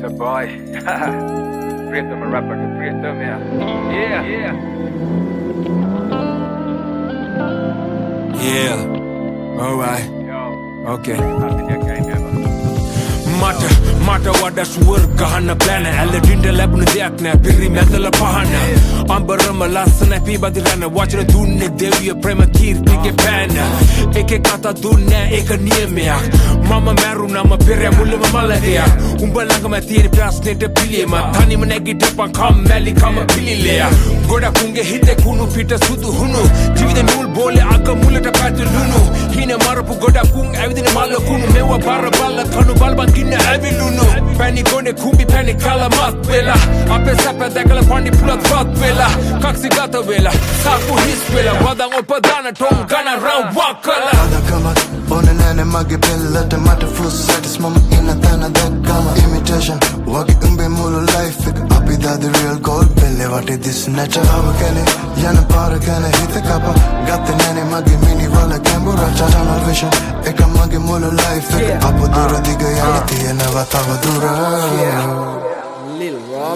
the boy. Pritam, a rapper, Pritam, yeah. Yeah. Alright. Yo. Okay. Happy that game ever. මට වඩා sure ගහන්න ප්ලෑන ඇලඩින්ට ලැබුණ දෙයක් නෑ පිරි මැදල පහන අම්බරම ලස්සන පිබදිරන්න වචන දුන්නේ දෙවිය ප්‍රේම කීර්තිගේ පෑන එකේ කතා දුන්නේ ඒක නියමයක් මම මැරුණම පෙර මුල්ලම මලදයක් උඹ ළඟම තියෙන ප්‍රශ්නෙට පිළියම තනිම නැගිටපන් කම්මැලි කම පිළිලෙය ගොඩක් උන්ගේ හිතේ කුණු පිට සුදු හුණු ජීවිත නූල් බෝලේ අග මුලට පැටලුණු හින මරපු ගොඩක් උන් ඇවිදින මල්ල කුණු මෙව බර බල්ල කණු බල්බන් කින්න ඇවිලුණු පැණි ගොනේ කුඹි පැණි කලමත් වෙලා අපේ සැප දැකලා පණි පුලත් වත් වෙලා කක්සි ගත වෙලා සාපු හිස් වෙලා වදන් ඔපදාන ටොම් ගන රව් වකලා අදකමත් ඕනේ නෑනේ මගේ පෙල්ලට මට ෆ්ලුස් සැටිස් මම ඉන්න තැන දැක්කම ඉමිටේෂන් වගේ උඹේ මුළු ලයිෆ් එක අපි දාද රියල් ගෝල් පෙල්ලේ වටේ දිස් නැචරව කනේ යන පාර කන හිත කප ගත්තේ නෑනේ මගේ මිනි වල කැම්බුරා චානල් විෂන් එක මගේ මුළු ලයිෆ් එක අප දුර දිග යන තියෙනවා තව දුර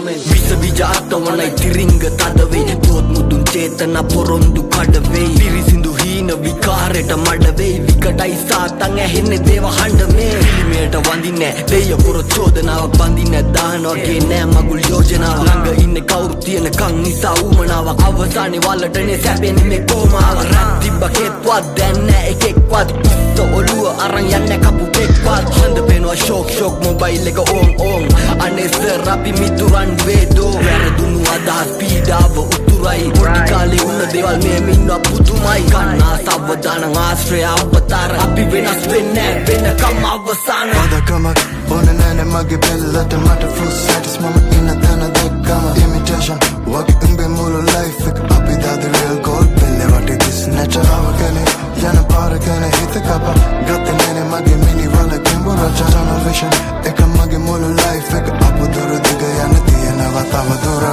විස විජාතවනයි තිරිංග තඩවෙයි තෝත් මුදුන් චේතන පොරොන්දු කඩවෙයි පිරිසිදු හීන විකාරයට මඩවෙයි විකටයි සාතන් ඇහෙන්නේ දේව හඬ මේ පිළිමයට වඳින්නේ දෙය පුර චෝදනාවක් බඳින්නේ දාන වගේ නෑ මගුල් යෝජනාව ළඟ ඉන්නේ කවුරු තියෙන කන් නිසා උමනාවක් අවසානේ වලටනේ සැපෙන්නේ මේ කොමාව රත් තිබ්බ කෙත්වත් දැන් නෑ එකෙක්වත් ඉස්ස ඔළුව අරන් යන්නේ කපු කෙක්වත් හඳ පේනවා ෂොක් මොබයිල් එක ඕන් අනේ සර් අපි මිතුරන් වේදෝ වැරදුණු අදහස් පීඩාව උතුරයි පොඩි කාලේ උන්න දේවල් මෙහෙම ඉන්නවා පුදුමයි කන්නා සවදාන ආශ්‍රය අවතාර අපි වෙනස් වෙන්නේ වෙනකම් අවසාන අදකමත් ඕනේ නෑනේ මගේ පෙල්ලට මට ෆ්ලුස් සැටිස් මම ඉන්න තැන දැක්කම ඉමිටේෂන් වගේ උඹේ මුළු ලයිෆ් එක අපි දාද රියල් ගෝල් පෙල්ලේ වටේ දිස් නැචරව කනේ යන පාර කන හිත කප ගත්තේ නෑනේ මගේ මිනි වල කැම්බුරා චානල් විෂන් එක මගේ මුළු ලයිෆ් එක අප දුර දිග යන තියෙනවා තව දුර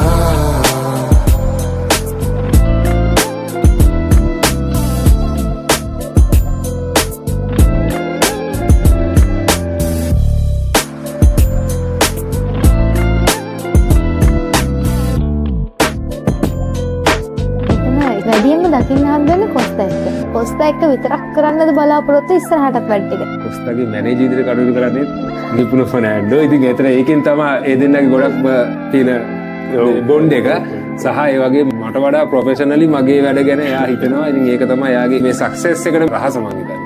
වැඩියෙන්ම දකින්න හම්බෙන්නේ කොස්තා එක්ක. කොස්තා එක්ක විතරක් කරන්නද බලාපොරොත්තු ඉස්සරහටත් වැඩි ටික. කොස්තාගේ මැනේජර් විදිහට කටයුතු කරන්නේ නිපුණ ෆර්නෑන්ඩෝ. ඉතින් ඒතර ඒකෙන් තමයි ඒ දෙන්නගේ ගොඩක්ම තියෙන බොන්ඩ් එක සහ ඒ වගේ මට වඩා ප්‍රොෆෙෂනලි මගේ වැඩ ගැන එයා හිතනවා. ඉතින් ඒක තමයි එයාගේ මේ සක්සස් එකට රහස මං හිතන්නේ.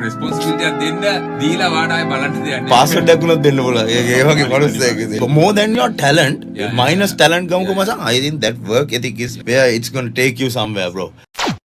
රෙස්පොන්සිබිලිටි එකක් දෙන්න දීලා වාඩාවේ බලන්න දෙයක් නෑ. පාස්වර්ඩ් එකක් උනත් දෙන්න පුළුවන්. ඒ වගේ මනුස්සයෙක්. More than your talent, minus talent ගමුකෝ මචං. I think that work ethic is where it's going to take you somewhere, bro.